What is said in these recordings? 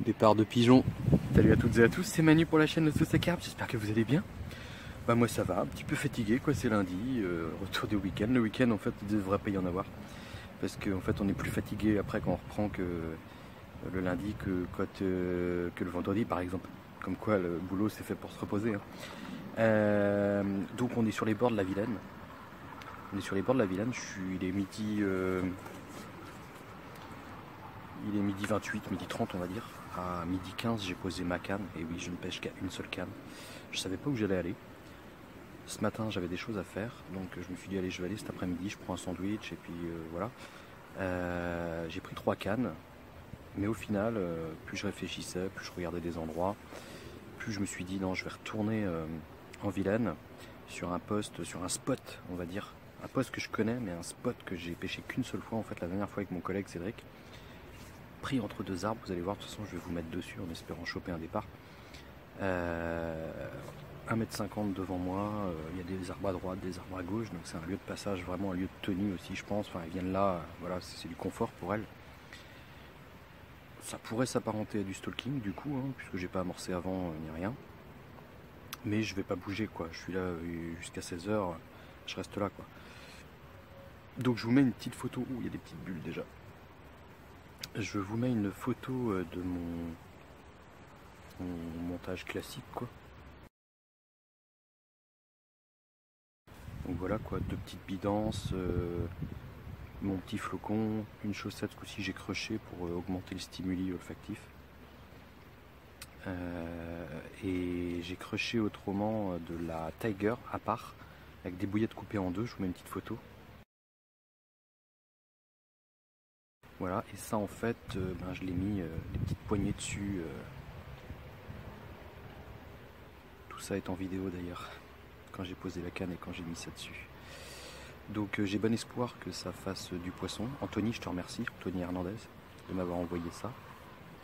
Départ de pigeon. Salut à toutes et à tous, c'est Manu pour la chaîne Le Sauce à Carpe, j'espère que vous allez bien. Bah moi ça va, un petit peu fatigué quoi, c'est lundi, retour du week-end. Le week-end en fait il ne devrait pas y en avoir. Parce qu'en fait on est plus fatigué après quand on reprend que le lundi que le vendredi par exemple. Comme quoi le boulot c'est fait pour se reposer. Hein. Donc on est sur les bords de la Vilaine. On est sur les bords de la Vilaine, il est midi 28, midi 30 on va dire. À midi 15 j'ai posé ma canne, et oui je ne pêche qu'à une seule canne. Je savais pas où j'allais aller. Ce matin j'avais des choses à faire, donc je me suis dit allez je vais aller cet après-midi, je prends un sandwich et puis voilà. J'ai pris 3 cannes, mais au final plus je réfléchissais, plus je regardais des endroits, plus je me suis dit non je vais retourner en Vilaine sur un poste, sur un spot on va dire. Un poste que je connais mais un spot que j'ai pêché qu'une seule fois en fait la dernière fois avec mon collègue Cédric. Pris entre deux arbres, vous allez voir, de toute façon je vais vous mettre dessus en espérant choper un départ. 1,50 m devant moi, il y a des arbres à droite, des arbres à gauche, donc c'est un lieu de passage, vraiment un lieu de tenue aussi je pense, enfin elles viennent là, voilà, c'est du confort pour elles. Ça pourrait s'apparenter à du stalking du coup, hein, puisque j'ai pas amorcé avant ni rien. Mais je vais pas bouger quoi, je suis là jusqu'à 16 h, je reste là quoi. Donc je vous mets une petite photo, où il y a des petites bulles déjà. Je vous mets une photo de mon montage classique quoi. Donc voilà quoi, 2 petites bidances, mon petit flocon, une chaussette ce coup-ci j'ai croché pour augmenter le stimuli olfactif. Et j'ai croché autrement de la Tiger à part, avec des bouillettes coupées en deux, je vous mets une petite photo. Voilà, et ça en fait, je l'ai mis des petites poignées dessus. Tout ça est en vidéo d'ailleurs, quand j'ai posé la canne et quand j'ai mis ça dessus. Donc j'ai bon espoir que ça fasse du poisson. Anthony, je te remercie, Anthony Hernandez, de m'avoir envoyé ça.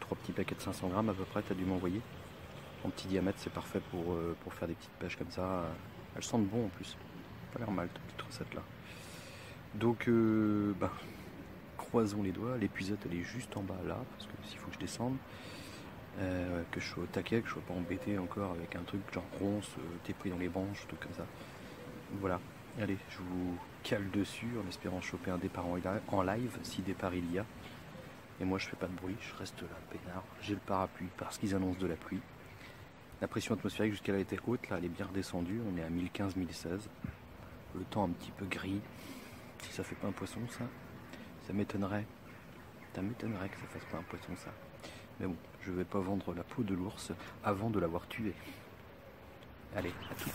3 petits paquets de 500 grammes à peu près, tu as dû m'envoyer. En petit diamètre, c'est parfait pour faire des petites pêches comme ça. Elles sentent bon en plus. Pas l'air mal, ta petite recette là. Donc, croisons les doigts. L'épuisette, elle est juste en bas là, parce que s'il faut que je descende, que je sois au taquet, que je sois pas embêté encore avec un truc genre ronce, t'es pris dans les branches, truc comme ça. Voilà. Allez, je vous cale dessus en espérant choper un départ en live, si départ il y a. Et moi, je fais pas de bruit, je reste là, peinard. J'ai le parapluie parce qu'ils annoncent de la pluie. La pression atmosphérique jusqu'à là était haute, là elle est bien redescendue, on est à 1015-1016. Le temps un petit peu gris. Si ça fait pas un poisson ça m'étonnerait. Ça m'étonnerait que ça fasse pas un poisson ça. Mais bon, je vais pas vendre la peau de l'ours avant de l'avoir tué. Allez, à tout.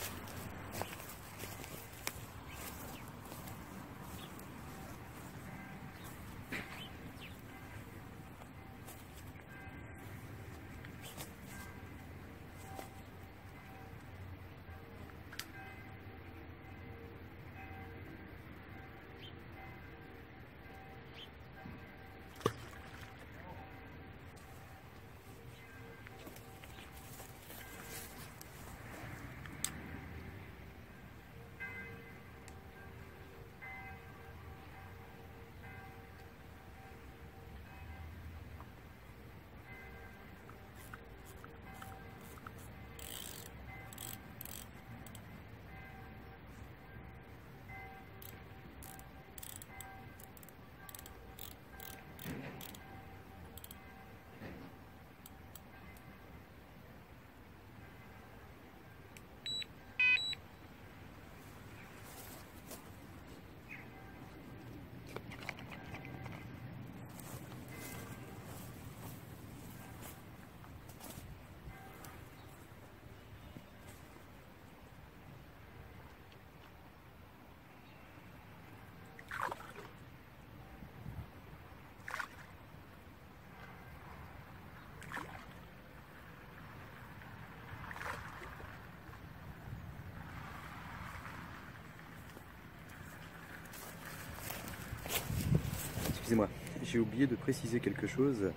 excusez-moi, j'ai oublié de préciser quelque chose.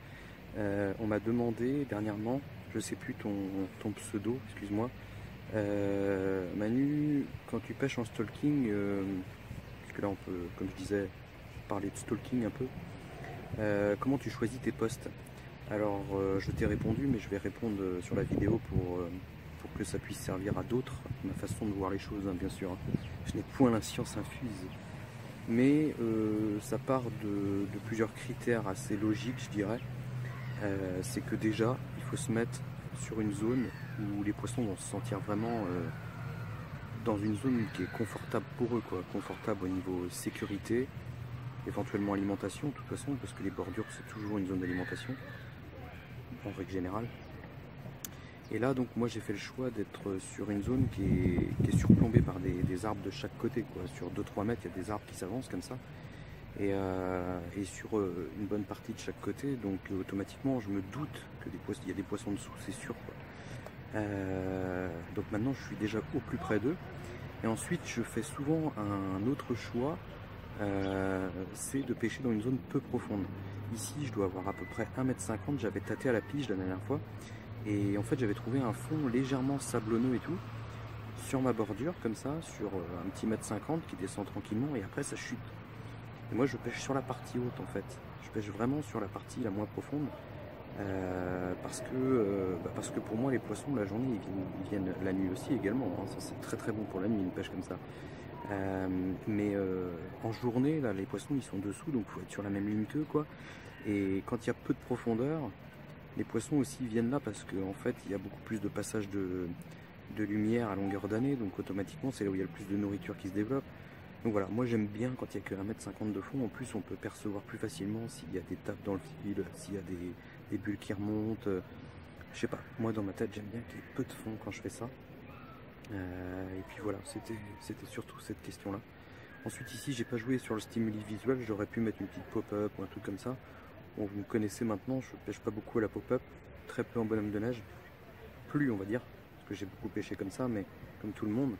On m'a demandé dernièrement, je sais plus ton pseudo, excuse-moi, Manu, quand tu pêches en stalking, parce que là on peut, comme je disais, parler de stalking un peu, comment tu choisis tes posts? Alors je t'ai répondu, mais je vais répondre sur la vidéo pour que ça puisse servir à d'autres, ma façon de voir les choses, hein, bien sûr. Hein. Je n'ai point la science infuse. Mais ça part de plusieurs critères assez logiques, je dirais. C'est que déjà, il faut se mettre sur une zone où les poissons vont se sentir vraiment dans une zone qui est confortable pour eux, quoi. Confortable au niveau sécurité, éventuellement alimentation, de toute façon, parce que les bordures, c'est toujours une zone d'alimentation, en règle générale. Et là, donc, moi, j'ai fait le choix d'être sur une zone qui est surplombée par des arbres de chaque côté, quoi. Sur 2-3 mètres, il y a des arbres qui s'avancent comme ça. Et sur une bonne partie de chaque côté, donc automatiquement, je me doute qu'il y a des poissons dessous, c'est sûr, quoi. Donc maintenant, je suis déjà au plus près d'eux. Et ensuite, je fais souvent un autre choix, c'est de pêcher dans une zone peu profonde. Ici, je dois avoir à peu près 1,50 m. J'avais tâté à la pige la dernière fois. Et en fait, j'avais trouvé un fond légèrement sablonneux et tout, sur ma bordure, comme ça, sur un petit 1,50 m qui descend tranquillement, et après ça chute. Et moi, je pêche sur la partie haute, en fait. Je pêche vraiment sur la partie la moins profonde, parce que pour moi, les poissons, la journée, ils viennent la nuit aussi également. Hein. Ça, c'est très très bon pour la nuit, une pêche comme ça. Mais en journée, là, les poissons, ils sont dessous, donc il faut être sur la même ligne qu'eux, quoi. Et quand il y a peu de profondeur, les poissons aussi viennent là parce qu'en fait il y a beaucoup plus de passages de lumière à longueur d'année, donc automatiquement c'est là où il y a le plus de nourriture qui se développe. Donc voilà, moi j'aime bien quand il n'y a que 1,50 m de fond. En plus on peut percevoir plus facilement s'il y a des tapes dans le fil, s'il y a des bulles qui remontent. Je sais pas, moi dans ma tête j'aime bien qu'il y ait peu de fond quand je fais ça. Et puis voilà, c'était surtout cette question là. Ensuite ici j'ai pas joué sur le stimuli visuel, j'aurais pu mettre une petite pop-up ou un truc comme ça. Bon, vous me connaissez maintenant, je pêche pas beaucoup à la pop-up, très peu en bonhomme de neige, plus on va dire, parce que j'ai beaucoup pêché comme ça, mais comme tout le monde.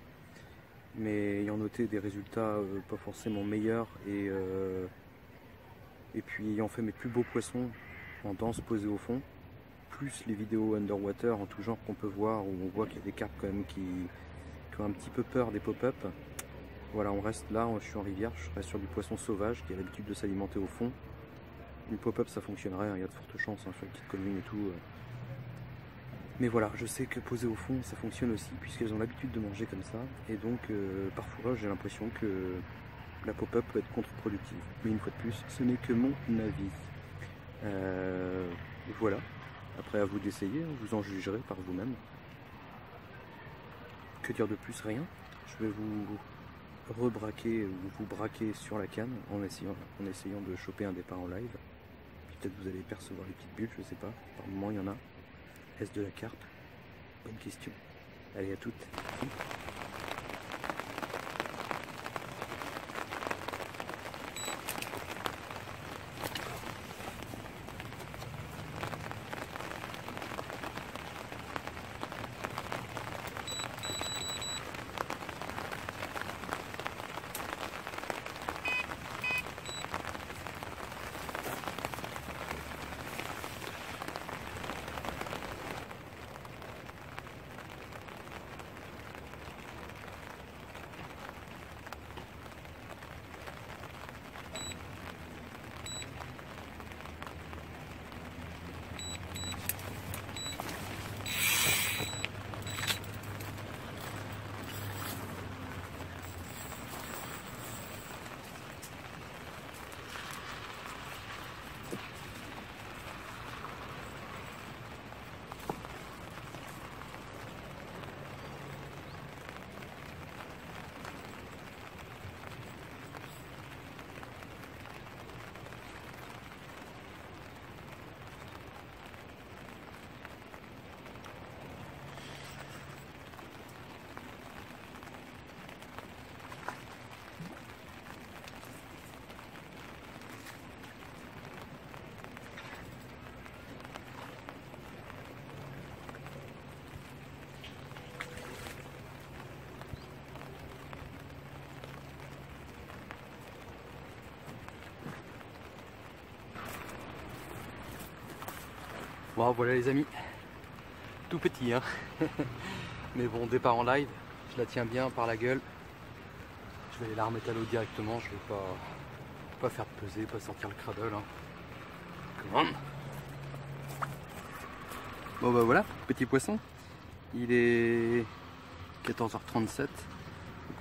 Mais ayant noté des résultats pas forcément meilleurs et puis ayant fait mes plus beaux poissons en danse posés au fond, plus les vidéos underwater en tout genre qu'on peut voir, où on voit qu'il y a des carpes quand même qui ont un petit peu peur des pop-up. Voilà, on reste là, je suis en rivière, je reste sur du poisson sauvage qui a l'habitude de s'alimenter au fond. Une pop-up ça fonctionnerait, hein, il y a de fortes chances hein, sur les petites communes et tout. Mais voilà, je sais que poser au fond ça fonctionne aussi puisqu'elles ont l'habitude de manger comme ça. Et donc parfois j'ai l'impression que la pop-up peut être contre-productive. Mais une fois de plus, ce n'est que mon avis. Voilà, après à vous d'essayer, vous en jugerez par vous-même. Que dire de plus? Rien. Je vais vous rebraquer ou vous braquer sur la canne en essayant de choper un départ en live. Peut-être vous allez percevoir les petites bulles, je sais pas. Par moment il y en a. Est-ce de la carpe? Bonne question. Allez, à toutes. Bon voilà les amis, tout petit hein. Mais bon, départ en live, je la tiens bien par la gueule. Je vais aller la remettre à l'eau directement, je vais pas faire peser, pas sortir le cradle hein. Come on. Bon bah voilà, petit poisson. Il est 14h37, donc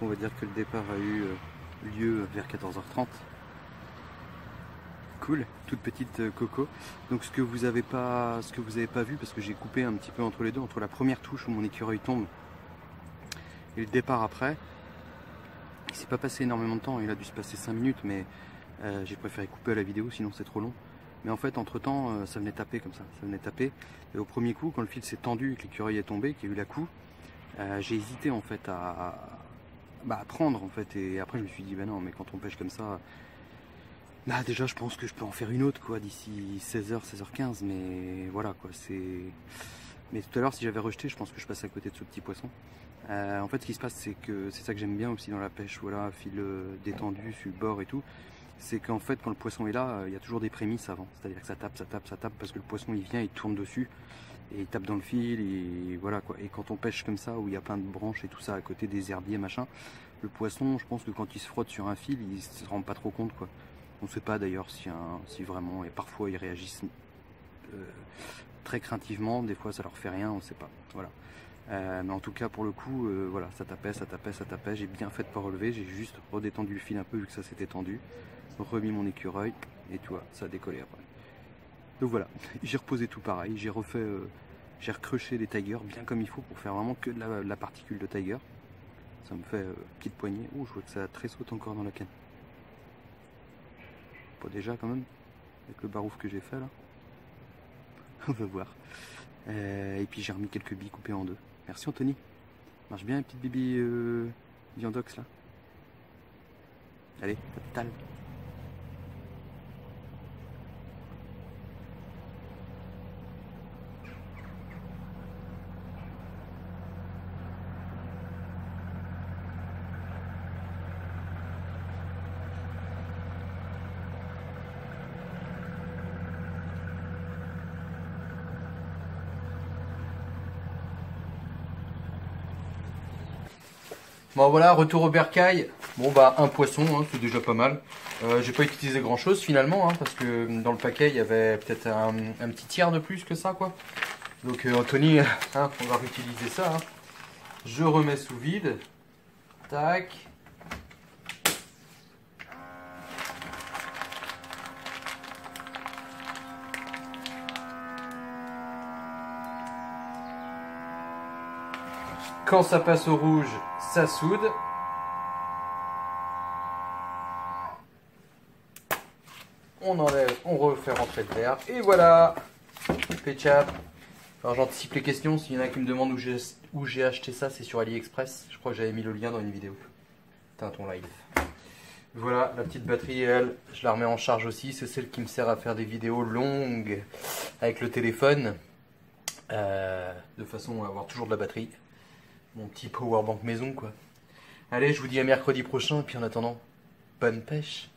on va dire que le départ a eu lieu vers 14h30. Cool, toute petite coco. Donc ce que vous avez pas vu, parce que j'ai coupé un petit peu entre les deux, entre la première touche où mon écureuil tombe et le départ après, il s'est pas passé énormément de temps, il a dû se passer 5 minutes, mais j'ai préféré couper à la vidéo, sinon c'est trop long. Mais en fait, entre temps, ça venait taper comme ça, Et au premier coup, quand le fil s'est tendu et que l'écureuil est tombé, qu'il y a eu la coup, j'ai hésité en fait à prendre en fait. Et après, je me suis dit, bah non, mais quand on pêche comme ça, bah déjà, je pense que je peux en faire une autre quoi d'ici 16h, 16h15. Mais voilà quoi, Mais tout à l'heure, si j'avais rejeté, je pense que je passais à côté de ce petit poisson. En fait, ce qui se passe, c'est que c'est ça que j'aime bien aussi dans la pêche, voilà, fil détendu sur le bord et tout. C'est qu'en fait, quand le poisson est là, il y a toujours des prémices avant. C'est-à-dire que ça tape, parce que le poisson il vient, il tourne dessus et il tape dans le fil et voilà quoi. Et quand on pêche comme ça, où il y a plein de branches et tout ça à côté des herbiers machin, le poisson, je pense que quand il se frotte sur un fil, il se rend pas trop compte quoi. On ne sait pas d'ailleurs si vraiment, et parfois ils réagissent très craintivement, des fois ça leur fait rien, on ne sait pas. Voilà. Mais en tout cas pour le coup, voilà, ça tapait, j'ai bien fait de pas relever, j'ai juste redétendu le fil un peu vu que ça s'était tendu, remis mon écureuil et tu vois, ça a décollé après. Donc voilà, j'ai reposé tout pareil, j'ai refait, j'ai recruché les tigers bien comme il faut pour faire vraiment que de la particule de tiger. Ça me fait petite poignée. Oh, je vois que ça tressaute encore dans la canne. Pas déjà quand même, avec le barouf que j'ai fait là. On va voir. Et puis j'ai remis quelques billes coupées en deux. Merci Anthony. Marche bien les petites bibis viandox là. Allez, total. Bon voilà, retour au bercail. Bon bah un poisson, hein, c'est déjà pas mal. J'ai pas utilisé grand chose finalement, hein, parce que dans le paquet il y avait peut-être un petit tiers de plus que ça quoi. Donc Anthony, hein, on va réutiliser ça. Hein. Je remets sous vide. Tac. Quand ça passe au rouge, ça soude. On enlève, on refait rentrer le verre. Et voilà. Péchap. Alors j'anticipe les questions. S'il y en a qui me demandent où j'ai acheté ça, c'est sur AliExpress. Je crois que j'avais mis le lien dans une vidéo. Putain, ton live. Voilà, la petite batterie, elle, je la remets en charge aussi. C'est celle qui me sert à faire des vidéos longues avec le téléphone. De façon à avoir toujours de la batterie. Mon petit powerbank maison quoi. Allez, je vous dis à mercredi prochain et puis en attendant, bonne pêche.